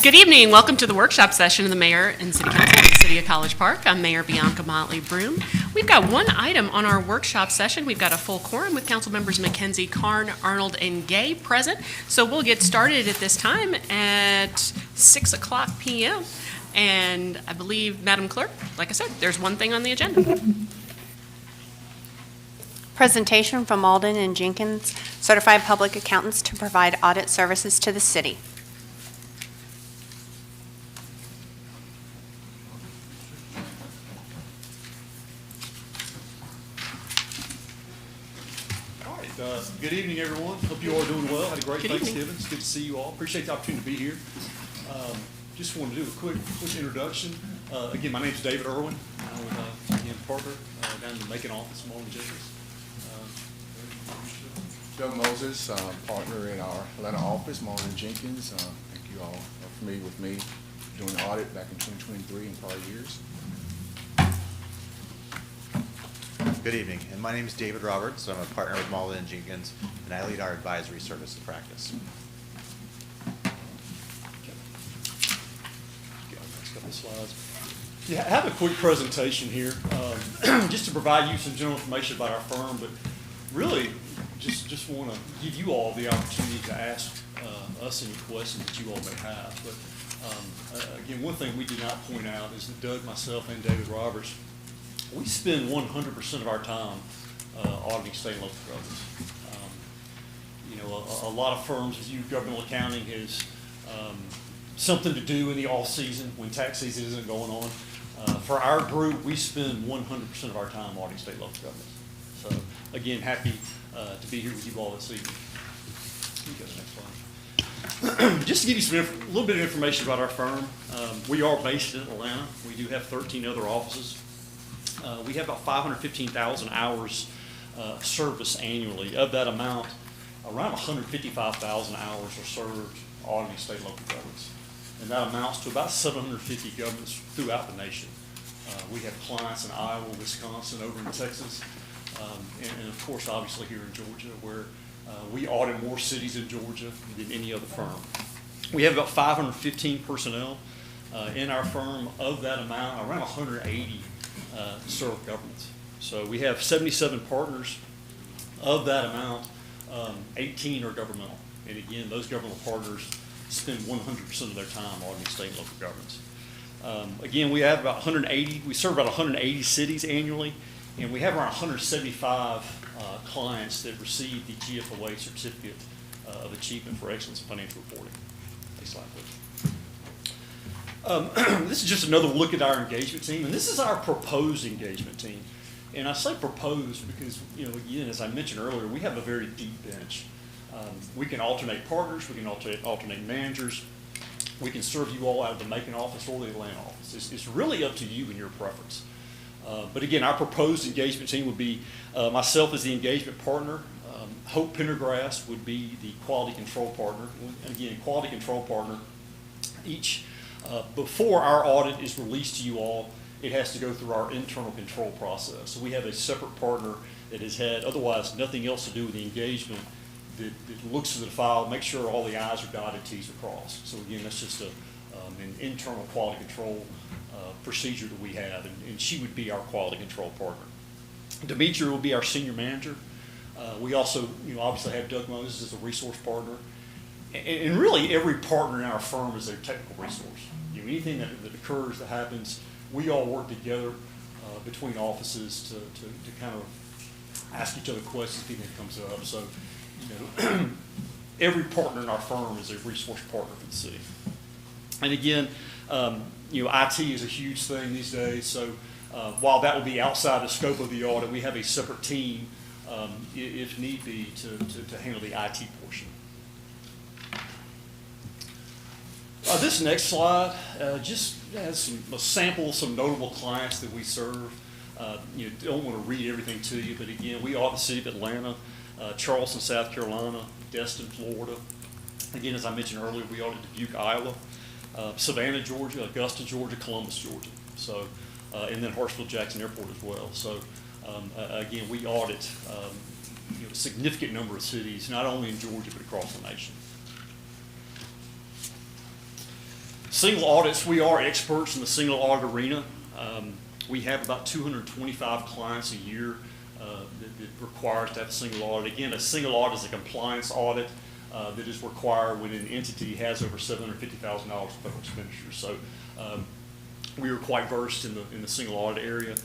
Good evening. Welcome to the workshop session of the Mayor and City Council of the City of College Park. I'm Mayor Bianca Motley Broom. We've got one item on our workshop session. We've got a full quorum with council members Mackenzie, Karn, Arnold, and Gay present. So we'll get started at this time at 6 o'clock p.m. And I believe, Madam Clerk, like I said, there's one thing on the agenda. Presentation from Alden and Jenkins, Certified Public Accountants to provide audit services to the city. Good evening, everyone. Hope you all are doing well. Had a great Good evening. Thanksgiving. It's good to see you all. Appreciate the opportunity to be here. Just wanted to do a quick introduction. Again, my name is David Irwin. I'm with Ian Parker down in the Macon office, Marlon Jenkins. Doug Moses, partner in our Atlanta office, Marlon Jenkins. I think you all are familiar with me doing the audit back in 2023 and prior years. Good evening, and my name is David Roberts. I'm a partner with Malden and Jenkins, and I lead our advisory services practice. Next couple of slides. Yeah, I have a quick presentation here, just to provide you some general information about our firm, but really just want to give you all the opportunity to ask us any questions that you all may have. But again, one thing we did not point out is that Doug, myself, and David Roberts, we spend 100% of our time auditing state and local governments. A lot of firms view governmental accounting as something to do in the off season when tax season isn't going on. For our group, we spend 100% of our time auditing state and local governments. So again, happy to be here with you all this evening. You go to the next slide. Just to give you a little bit of information about our firm, we are based in Atlanta. We do have 13 other offices. We have about 515,000 hours service annually. Of that amount, around 155,000 hours are served auditing state and local governments. And that amounts to about 750 governments throughout the nation. We have clients in Iowa, Wisconsin, over in Texas, and of course, obviously here in Georgia, where we audit more cities in Georgia than any other firm. We have about 515 personnel in our firm. Of that amount, around 180 serve governments. So we have 77 partners. Of that amount, 18 are governmental. And again, those governmental partners spend 100% of their time auditing state and local governments. Again, we have about 180, we serve about 180 cities annually, and we have around 175 clients that receive the GFOA Certificate of Achievement for Excellence in Financial Reporting. Next slide, please. This is just another look at our engagement team, and this is our proposed engagement team. And I say proposed because, again, as I mentioned earlier, we have a very deep bench. We can alternate partners, we can alternate managers, we can serve you all out of the Macon office or the Atlanta office. It's really up to you and your preference. But again, our proposed engagement team would be myself as the engagement partner, Hope Pendergrass would be the quality control partner. And again, quality control partner, before our audit is released to you all, it has to go through our internal control process. So we have a separate partner that has had otherwise nothing else to do with the engagement that looks at the file, makes sure all the I's are dotted, T's are crossed. So again, that's just an internal quality control procedure that we have, and she would be our quality control partner. Demetria will be our senior manager. We also, obviously have Doug Moses as a resource partner. And really, every partner in our firm is a technical resource. Anything that occurs, that happens, we all work together between offices to kind of ask each other questions if anything comes up. So, every partner in our firm is a resource partner for the city. And again, IT is a huge thing these days. So, while that will be outside the scope of the audit, we have a separate team, if need be, to handle the IT portion. This next slide just has a sample of some notable clients that we serve. Don't want to read everything to you, but again, we audit the city of Atlanta, Charleston, South Carolina, Destin, Florida. Again, as I mentioned earlier, we audit Dubuque, Iowa, Savannah, Georgia, Augusta, Georgia, Columbus, Georgia. So, and then Hartsville-Jackson Airport as well. So, again, we audit a significant number of cities, not only in Georgia but across the nation. Single audits, we are experts in the single audit arena. We have about 225 clients a year that require us to have a single audit. Again, a single audit is a compliance audit that is required when an entity has over $750,000 of federal expenditures. So we are quite versed in the single audit area.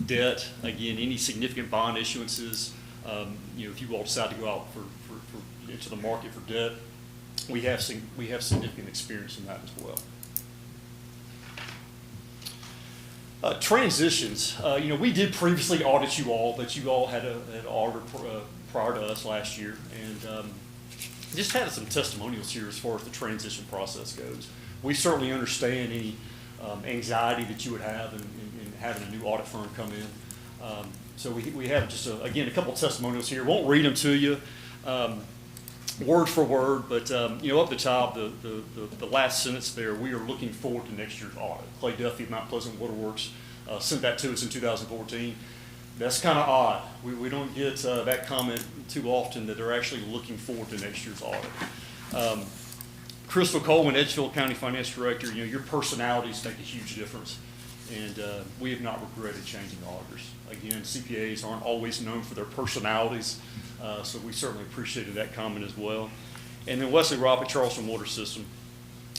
Debt, again, any significant bond issuances, if you all decide to go out into the market for debt, we have significant experience in that as well. Transitions, we did previously audit you all, but you all had an auditor prior to us last year, and just had some testimonials here as far as the transition process goes. We certainly understand any anxiety that you would have in having a new audit firm come in. So we have just, again, a couple testimonials here. Won't read them to you word for word, but up the top, the last sentence there, we are looking forward to next year's audit. Clay Duffy of Mount Pleasant Waterworks sent that to us in 2014. That's kind of odd. We don't get that comment too often that they're actually looking forward to next year's audit. Crystal Coleman, Edgefield County Finance Director, your personalities make a huge difference, and we have not regretted changing auditors. Again, CPAs aren't always known for their personalities, so we certainly appreciated that comment as well. And then Wesley Robb at Charleston Water System,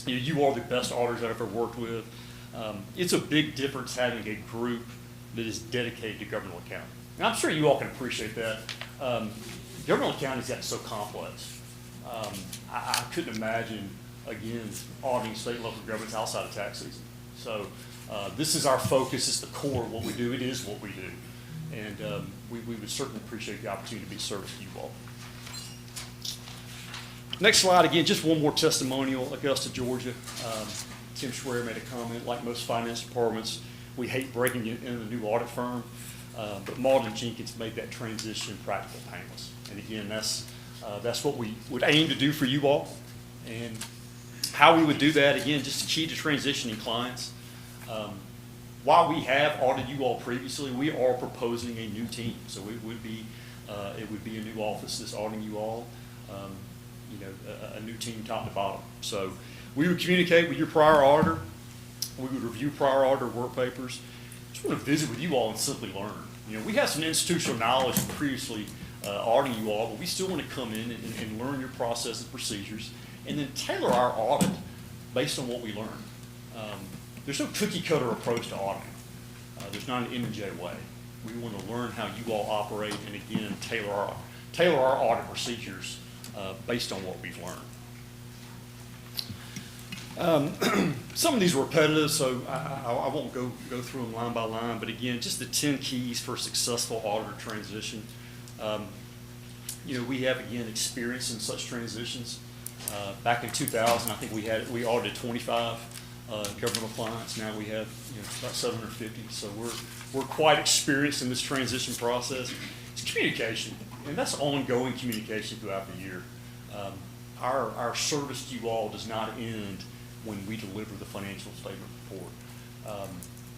you are the best auditors I've ever worked with. It's a big difference having a group that is dedicated to governmental accounting. And I'm sure you all can appreciate that. Governmental accounting's gotten so complex. I couldn't imagine, again, auditing state and local governments outside of tax season. So this is our focus. It's the core of what we do. It is what we do. And we would certainly appreciate the opportunity to be service to you all. Next slide, again, just one more testimonial. Augusta, Georgia. Tim Schwer made a comment, like most finance departments, we hate breaking into a new audit firm, but Malden & Jenkins made that transition practical, painless. And again, that's what we would aim to do for you all. And how we would do that, again, just the key to transitioning clients. While we have audited you all previously, we are proposing a new team. So it would be a new office that's auditing you all, a new team top to bottom. So we would communicate with your prior auditor. We would review prior auditor work papers. Just want to visit with you all and simply learn. We have some institutional knowledge from previously auditing you all, but we still want to come in and learn your process and procedures, and then tailor our audit based on what we learn. There's no cookie cutter approach to auditing. There's not an M&J way. We want to learn how you all operate, and again, tailor our audit procedures based on what we've learned. Some of these are repetitive, so I won't go through them line by line, but again, just the 10 keys for a successful auditor transition. We have, again, experience in such transitions. Back in 2000, I think we audited 25 governmental clients. Now we have about 750, so we're quite experienced in this transition process. It's communication, and that's ongoing communication throughout the year. Our service to you all does not end when we deliver the financial statement report.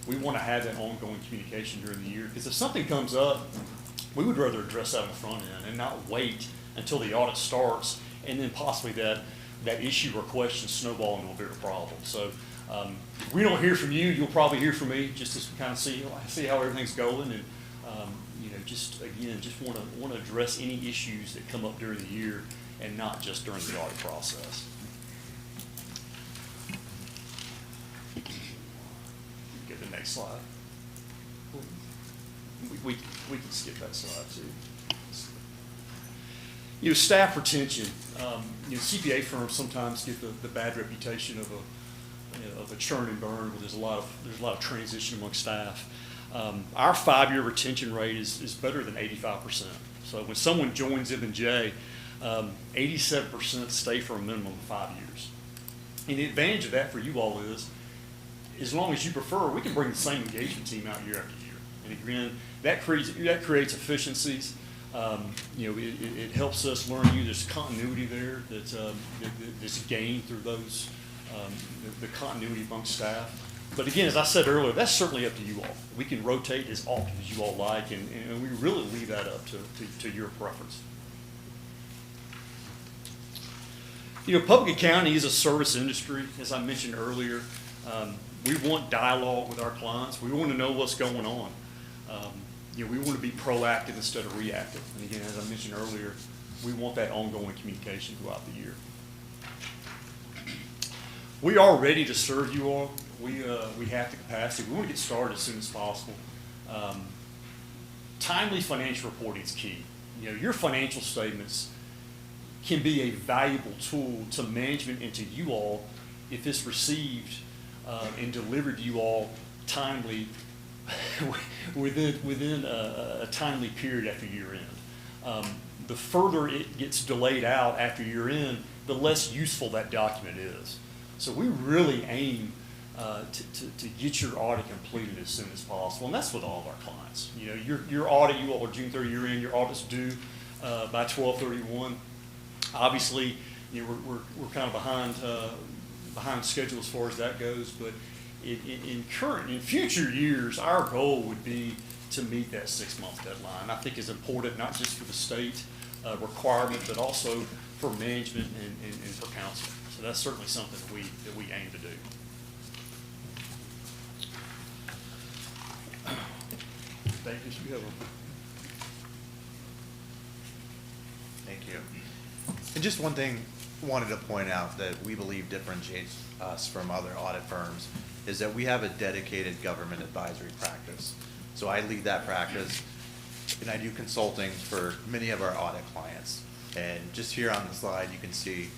We want to have that ongoing communication during the year, because if something comes up, we would rather address that on the front end and not wait until the audit starts and then possibly that issue or question snowball into a bigger problem. So if we don't hear from you, you'll probably hear from me just to kind of see how everything's going, and just want to address any issues that come up during the year and not just during the audit process. Get the next slide. We can skip that slide too. Staff retention. CPA firms sometimes get the bad reputation of a churn and burn, where there's a lot of transition among staff. Our 5-year retention rate is better than 85%. So when someone joins M&J, 87% stay for a minimum of 5 years. And the advantage of that for you all is, as long as you prefer, we can bring the same engagement team out year after year. And again, that creates efficiencies. It helps us learn you. There's continuity there that's gained through those the continuity among staff. But again, as I said earlier, that's certainly up to you all. We can rotate as often as you all like, and we really leave that up to your preference. You know, public accounting is a service industry, as I mentioned earlier. We want dialogue with our clients. We want to know what's going on. You know, we want to be proactive instead of reactive. And again, as I mentioned earlier, we want that ongoing communication throughout the year. We are ready to serve you all. We have the capacity. We want to get started as soon as possible. Timely financial reporting is key. You know, your financial statements can be a valuable tool to management and to you all if it's received and delivered to you all timely within a timely period after year end. The further it gets delayed out after year end, the less useful that document is. So we really aim to get your audit completed as soon as possible, and that's with all of our clients. You know, your audit, you all are June 30 year end, your audit's due by 12/31. Obviously, you know, we're kind of behind schedule as far as that goes, but in future years, our goal would be to meet that 6-month deadline. I think is important not just for the state requirement, but also for management and for council. So that's certainly something that we aim to do. Davis, you have Thank you. And just one thing I wanted to point out that we believe differentiates us from other audit firms is that we have a dedicated government advisory practice. So I lead that practice, and I do consulting for many of our audit clients. And just here on the slide, you can see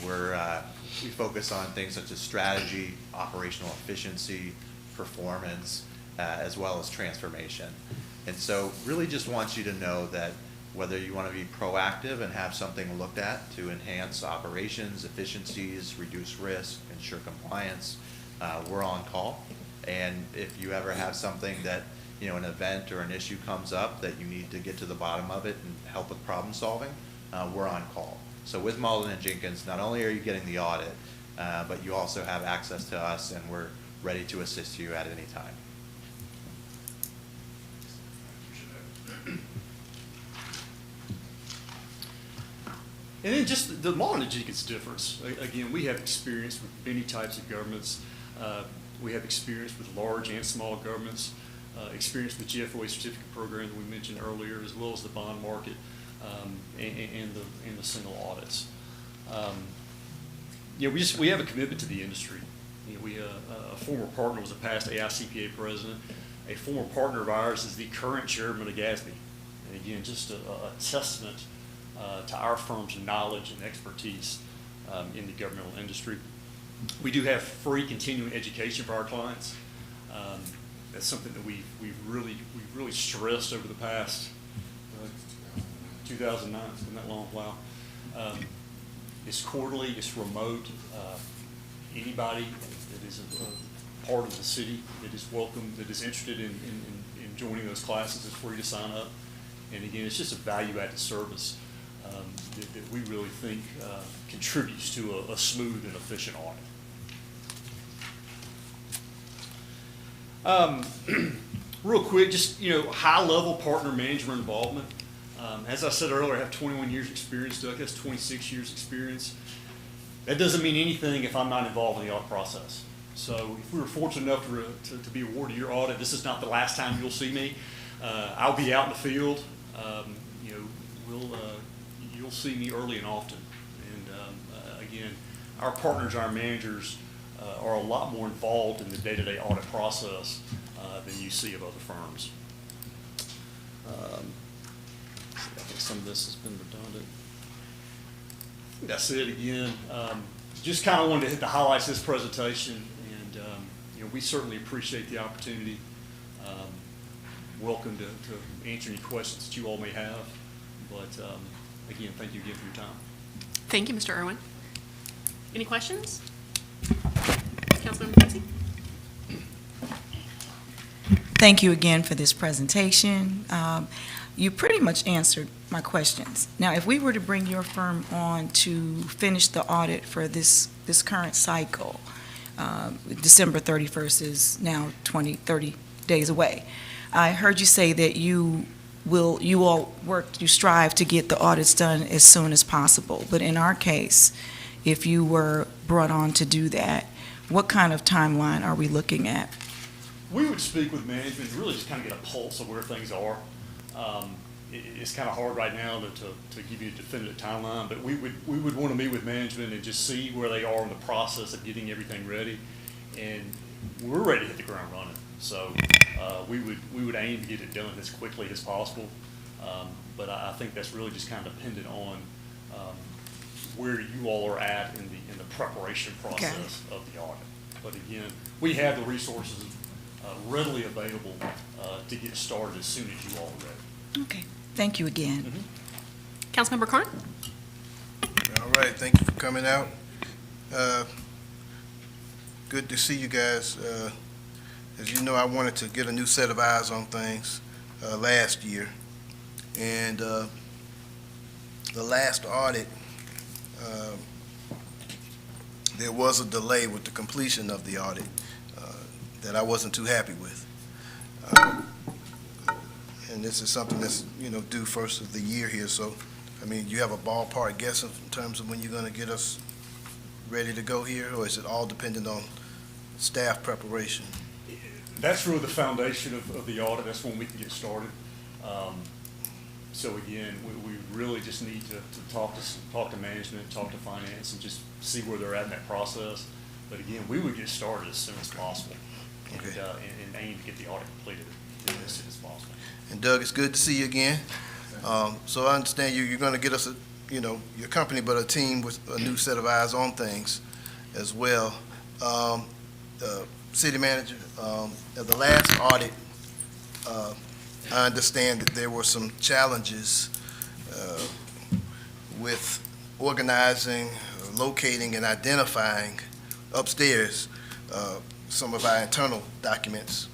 we focus on things such as strategy, operational efficiency, performance, as well as transformation. And so really just want you to know that whether you want to be proactive and have something looked at to enhance operations, efficiencies, reduce risk, ensure compliance, we're on call. And if you ever have something that, you know, an event or an issue comes up that you need to get to the bottom of it and help with problem solving, we're on call. So with Malden & Jenkins, not only are you getting the audit, but you also have access to us, and we're ready to assist you at any time. And then just the Malden & Jenkins difference. Again, we have experience with many types of governments. We have experience with large and small governments, experience with GFOA certificate program that we mentioned earlier, as well as the bond market and the single audits. You know, we have a commitment to the industry. You know, a former partner was a past AICPA president. A former partner of ours is the current chairman of GASB. And again, just a testament to our firm's knowledge and expertise in the governmental industry. We do have free continuing education for our clients. That's something that we've really stressed over the past 2009. It's been that long. Wow. It's quarterly. It's remote. Anybody that is a part of the city that is welcome, that is interested in joining those classes, is free to sign up. And again, it's just a value-added service that we really think contributes to a smooth and efficient audit. Real quick, just, you know, high-level partner management involvement. As I said earlier, I have 21 years experience. Doug has 26 years experience. That doesn't mean anything if I'm not involved in the audit process. So if we were fortunate enough to be awarded your audit, this is not the last time you'll see me. I'll be out in the field. You know, you'll see me early and often. And again, our partners, our managers, are a lot more involved in the day-to-day audit process than you see of other firms. I think some of this has been redundant. I think that's it again. Just kind of wanted to hit the highlights of this presentation, and you know, we certainly appreciate the opportunity. Welcome to answer any questions that you all may have. But again, thank you again for your time. Thank you, Mr. Irwin. Any questions? Councilman McKenzie? Thank you again for this presentation. You pretty much answered my questions. Now, if we were to bring your firm on to finish the audit for this current cycle, December 31st is now 30 days away. I heard you say that you all strive to get the audits done as soon as possible. But in our case, if you were brought on to do that, what kind of timeline are we looking at? We would speak with management, really just kind of get a pulse of where things are. It's kind of hard right now to give you a definitive timeline, but we would want to meet with management and just see where they are in the process of getting everything ready. And we're ready to hit the ground running. So we would aim to get it done as quickly as possible. But I think that's really just kind of dependent on where you all are at in the preparation process of the audit. But again, we have the resources readily available to get started as soon as you all are ready. Okay, thank you again. Councilmember Carn? All right, thank you for coming out. Good to see you guys. As you know, I wanted to get a new set of eyes on things last year. And the last audit, there was a delay with the completion of the audit that I wasn't too happy with. And this is something that's, due first of the year here. So, I mean, you have a ballpark guess in terms of when you're going to get us ready to go here, or is it all dependent on staff preparation? That's really the foundation of the audit. That's when we can get started. So again, we really just need to talk to management, talk to finance, and just see where they're at in that process. But again, we would get started as soon as possible, and, Okay. and aim to get the audit completed as soon as possible. And Doug, it's good to see you again. So I understand you're going to get us, your company, but a team with a new set of eyes on things as well. City Manager, at the last audit, I understand that there were some challenges with organizing, locating, and identifying upstairs some of our internal documents,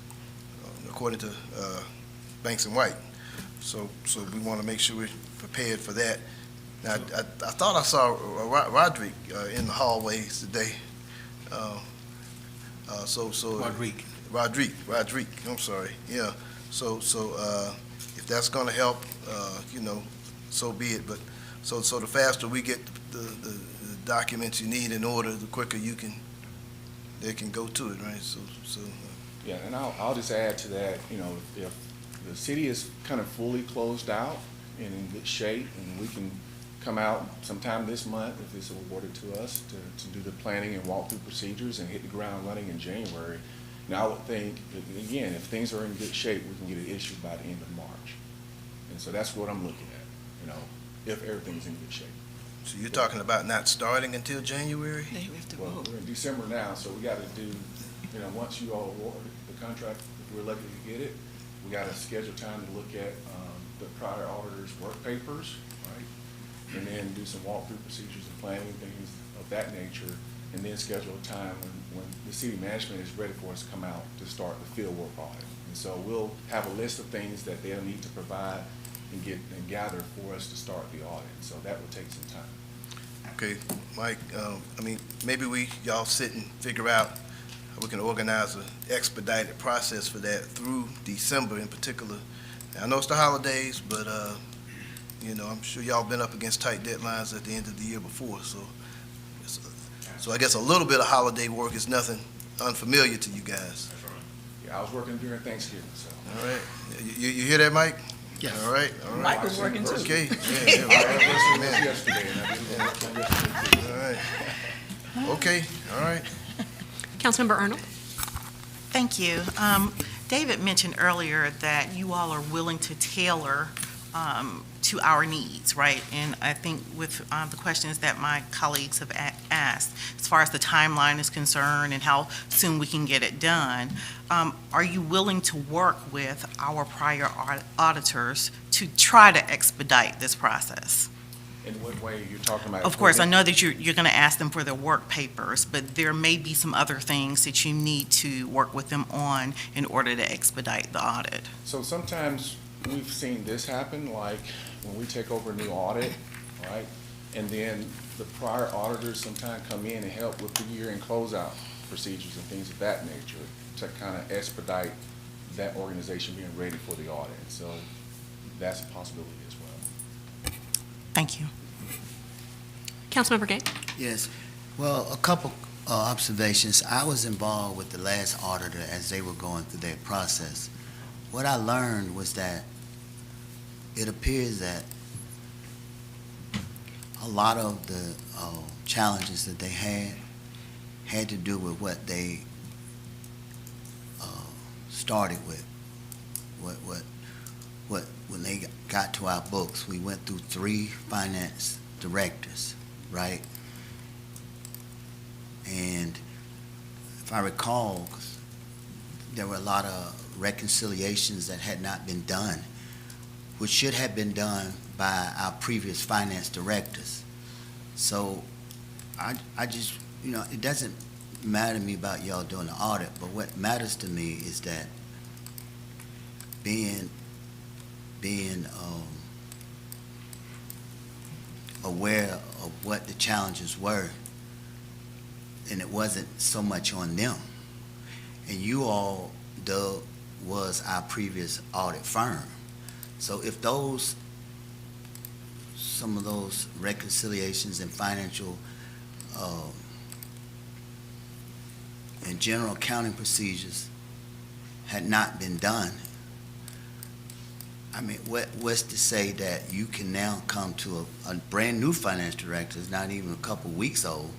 according to Banks and White. So we want to make sure we're prepared for that. Now, I thought I saw Roderick in the hallways today. Roderick, I'm sorry, yeah. So if that's gonna help, so be it, but, so the faster we get the documents you need in order, the quicker they can go to it, right? So. Yeah, and I'll just add to that, if the city is kind of fully closed out and in good shape, and we can come out sometime this month, if it's awarded to us, to do the planning and walkthrough procedures and hit the ground running in January. Now, I would think, again, if things are in good shape, we can get it issued by the end of March. And so that's what I'm looking at, if everything's in good shape. So you're talking about not starting until January? Well, we're in December now, so we got to do, once you all award the contract, if we're lucky to get it, we got to schedule time to look at the prior auditor's work papers, right? And then do some walkthrough procedures and planning, things of that nature, and then schedule a time when the city management is ready for us to come out to start the field work audit. And so we'll have a list of things that they'll need to provide and gather for us to start the audit. So that will take some time. Okay, Mike, maybe y'all sit and figure out how we can organize an expedited process for that through December in particular. I know it's the holidays, but, I'm sure y'all been up against tight deadlines at the end of the year before, so I guess a little bit of holiday work is nothing unfamiliar to you guys. Yeah, I was working during Thanksgiving, so. All right, you hear that, Mike? Yes. All right. Mike was working too. Okay. Yesterday, and I didn't work on yesterday too. All right. Okay, all right. Councilmember Arnold? Thank you. David mentioned earlier that you all are willing to tailor to our needs, right? And I think with the questions that my colleagues have asked, as far as the timeline is concerned and how soon we can get it done, are you willing to work with our prior auditors to try to expedite this process? In what way you're talking about? Of course, I know that you're going to ask them for their work papers, but there may be some other things that you need to work with them on in order to expedite the audit. So sometimes we've seen this happen, like when we take over a new audit, right? And then the prior auditors sometimes come in and help with the year-end closeout procedures and things of that nature to kind of expedite that organization being ready for the audit. So that's a possibility as well. Thank you. Councilmember Gay? Yes. Well, a couple observations. I was involved with the last auditor as they were going through their process. What I learned was that it appears that a lot of the challenges that they had to do with what they started with. When they got to our books, we went through 3 finance directors, right? And if I recall, there were a lot of reconciliations that had not been done, which should have been done by our previous finance directors. So I just, it doesn't matter to me about y'all doing the audit, but what matters to me is that being aware of what the challenges were, and it wasn't so much on them. And you all, Doug, was our previous audit firm. So if some of those reconciliations and financial and general accounting procedures had not been done, I mean, what's to say that you can now come to a brand new finance director, it's not even a couple weeks old,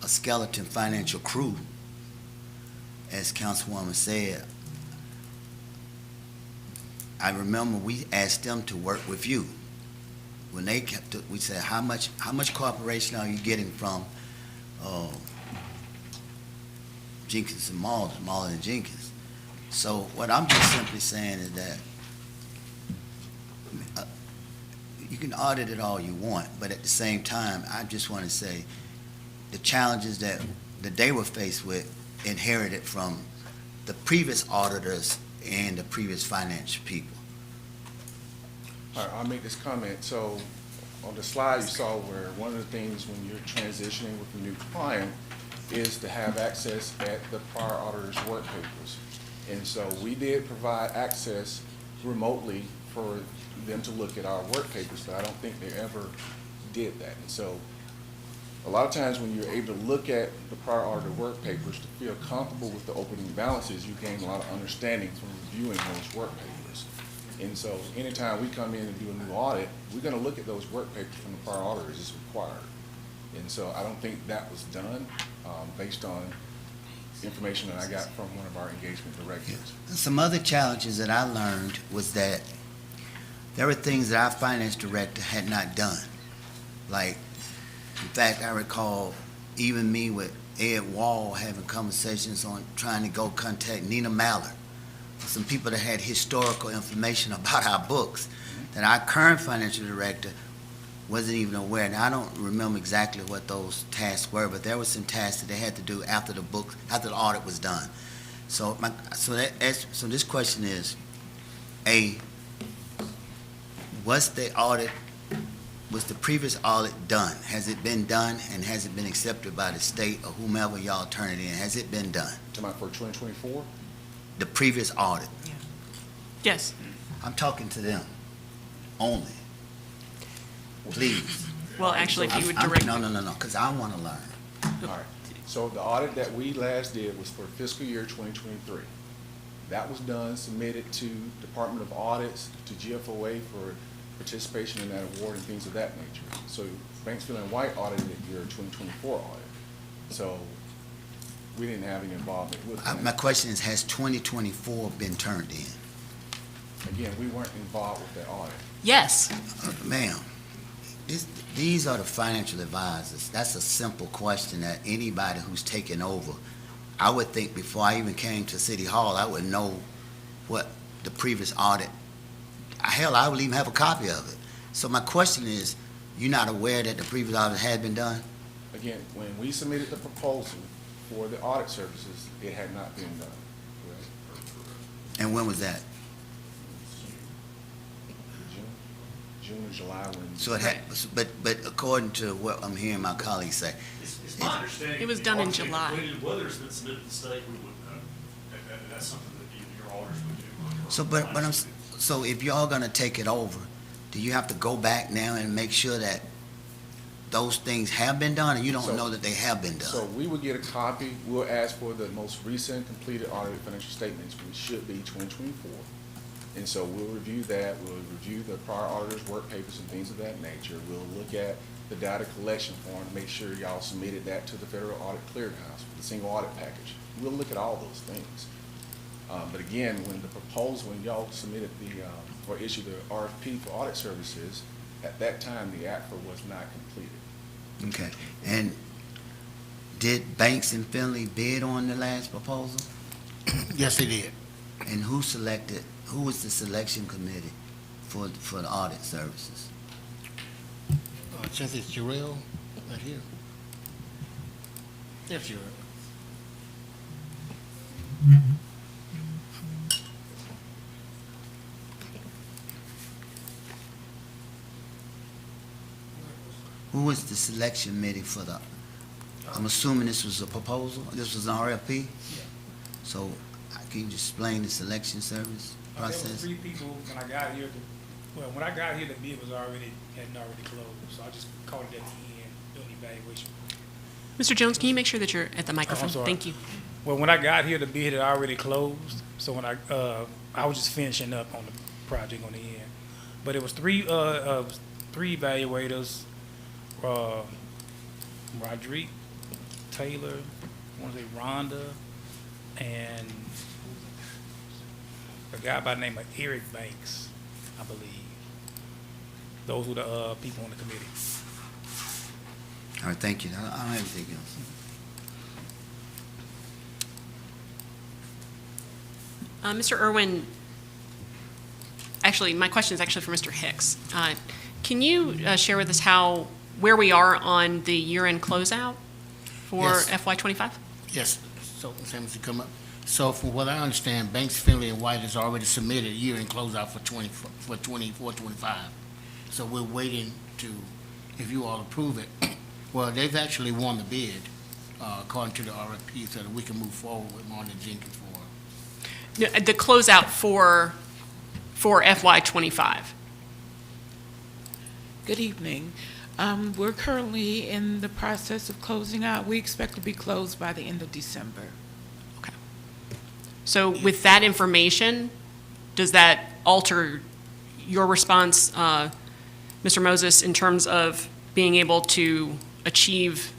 a skeleton financial crew, as Councilwoman said. I remember we asked them to work with you. When they kept, we said, how much cooperation are you getting from Jenkins and Malden and Jenkins? So what I'm just simply saying is that you can audit it all you want, but at the same time, I just want to say the challenges that they were faced with inherited from the previous auditors and the previous finance people. All right, I'll make this comment. So on the slide you saw where one of the things when you're transitioning with a new client is to have access at the prior auditor's work papers. And so we did provide access remotely for them to look at our work papers, but I don't think they ever did that. And so a lot of times when you're able to look at the prior auditor work papers to feel comfortable with the opening balances, you gain a lot of understanding from reviewing those work papers. And so anytime we come in and do a new audit, we're going to look at those work papers from the prior auditors as required. And so I don't think that was done based on information that I got from one of our engagement directors. Some other challenges that I learned was that there were things that our finance director had not done. Like, in fact, I recall even me with Ed Wall having conversations on trying to go contact Nina Mallard, some people that had historical information about our books that our current financial director wasn't even aware. Now, I don't remember exactly what those tasks were, but there were some tasks that they had to do after the audit was done. So this question is, A, was the previous audit done? Has it been done, and has it been accepted by the state or whomever y'all turn it in? Has it been done? Talking about for 2024? The previous audit. Yes. I'm talking to them only. Please. Well, actually, if you would I'm- direct. No, because I want to learn. All right. So the audit that we last did was for fiscal year 2023. That was done, submitted to Department of Audits, to GFOA for participation in that award and things of that nature. So Banksville and White audited your 2024 audit. So we didn't have any involvement with that. My question is, has 2024 been turned in? Again, we weren't involved with that audit. Yes. Ma'am, these are the financial advisors. That's a simple question that anybody who's taken over, I would think before I even came to City Hall, I would know what the previous audit, hell, I would even have a copy of it. So my question is, you're not aware that the previous audit had been done? Again, when we submitted the proposal for the audit services, it had not been done. Correct? And when was that? June or July when. So it had, but according to what I'm hearing my colleagues say, It's my understanding. It was the done in audit's been July. completed. Whether it's been submitted to the state, we wouldn't know. That's something that your auditors would do. So if y'all gonna take it over, do you have to go back now and make sure that those things have been done, or you don't So- know that they have been So done? we would get a copy, we'll ask for the most recent completed audited financial statements, which should be 2024. And so we'll review that, we'll review the prior auditor's work papers and things of that nature. We'll look at the data collection form to make sure y'all submitted that to the Federal Audit Clearinghouse, the single audit package. We'll look at all those things. But again, when the proposal, when y'all submitted or issued the RFP for audit services, at that time, the ACFR was not completed. Okay, and did Banks and Finley bid on the last proposal? Yes, they did. And who was the selection committee for the audit services? Since it's Jarrell, right here. Yes, Jarrell. Who was the selection committee for the, I'm assuming this was a proposal, this was an RFP? So, can you just explain the selection service There were process? 3 people when I got here. When I got here, the bid hadn't already closed, so I just called it at the end, doing the evaluation. Mr. Jones, can you make sure that you're at the microphone? sorry. Thank you. Well, when I got here, the bid had already closed, so when I was just finishing up on the project on the end. But it was 3 evaluators, Roderick Taylor, I want to say Rhonda, and a guy by the name of Eric Banks, I believe. Those were the people on the committee. All right, thank you. I don't have anything else. Mr. Irwin, actually, my question is actually for Mr. Hicks. Can you share with us where we are on the year-end closeout for Yes. FY25? Yes, so, Sam, if you come up. So from what I understand, Banks, Finley, and White has already submitted a year-end closeout for 24-25. So we're waiting to, if you all approve it, well, they've actually won the bid, according to the RFP, so that we can move forward with Martin Jenkins for. No, the closeout for FY25. Good evening. We're currently in the process of closing out. We expect to be closed by the end of December. So with that information, does that alter your response, Mr. Moses, in terms of being able to achieve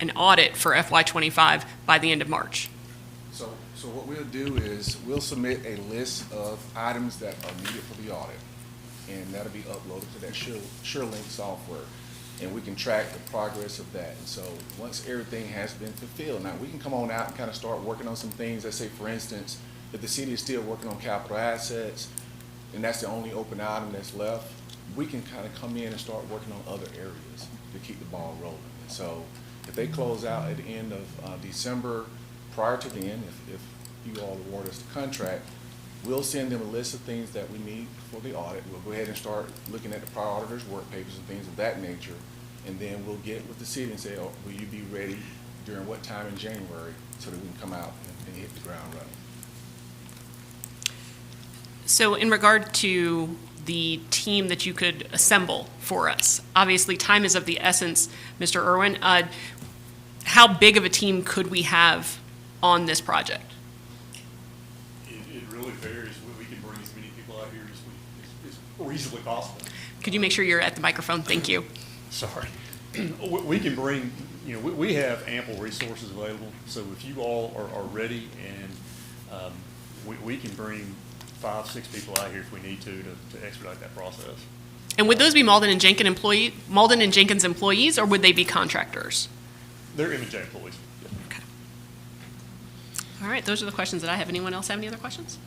an audit for FY25 by the end of March? So what we'll do is we'll submit a list of items that are needed for the audit, and that'll be uploaded to that SureLink software, and we can track the progress of that. And so once everything has been fulfilled, now we can come on out and kind of start working on some things. Let's say, for instance, if the city is still working on capital assets, and that's the only open item that's left, we can kind of come in and start working on other areas to keep the ball rolling. And so if they close out at the end of December, prior to the end, if you all award us the contract, we'll send them a list of things that we need for the audit. We'll go ahead and start looking at the prior auditor's work papers and things of that nature, and then we'll get with the city and say, oh, will you be ready during what time in January so that we can come out and hit the ground running. So in regard to the team that you could assemble for us, obviously time is of the essence, Mr. Irwin. How big of a team could we have on this project? It really varies. We can bring as many people out here as reasonably possible. Could you make sure you're at the microphone? Thank you. Sorry. We can bring, we have ample resources available. So if you all are ready, and we can bring 5-6 people out here if we need to expedite that process. And would those be Malden and Jenkins employees, or would they be contractors? They're M&J employees. Yeah. Okay. All right, those are the questions that I have. Anyone else have any other questions?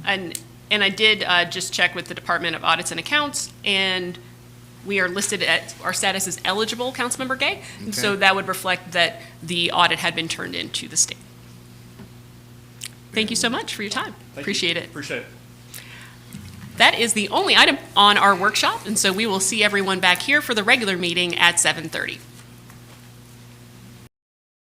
And I did just check with the Department of Audits and Accounts, and we are listed at, our status is eligible, Councilmember Gay. And so that would reflect that the audit had been turned in to the state. Thank you so much for your time. Appreciate it. Appreciate it. That is the only item on our workshop, and so we will see everyone back here for the regular meeting at 7:30.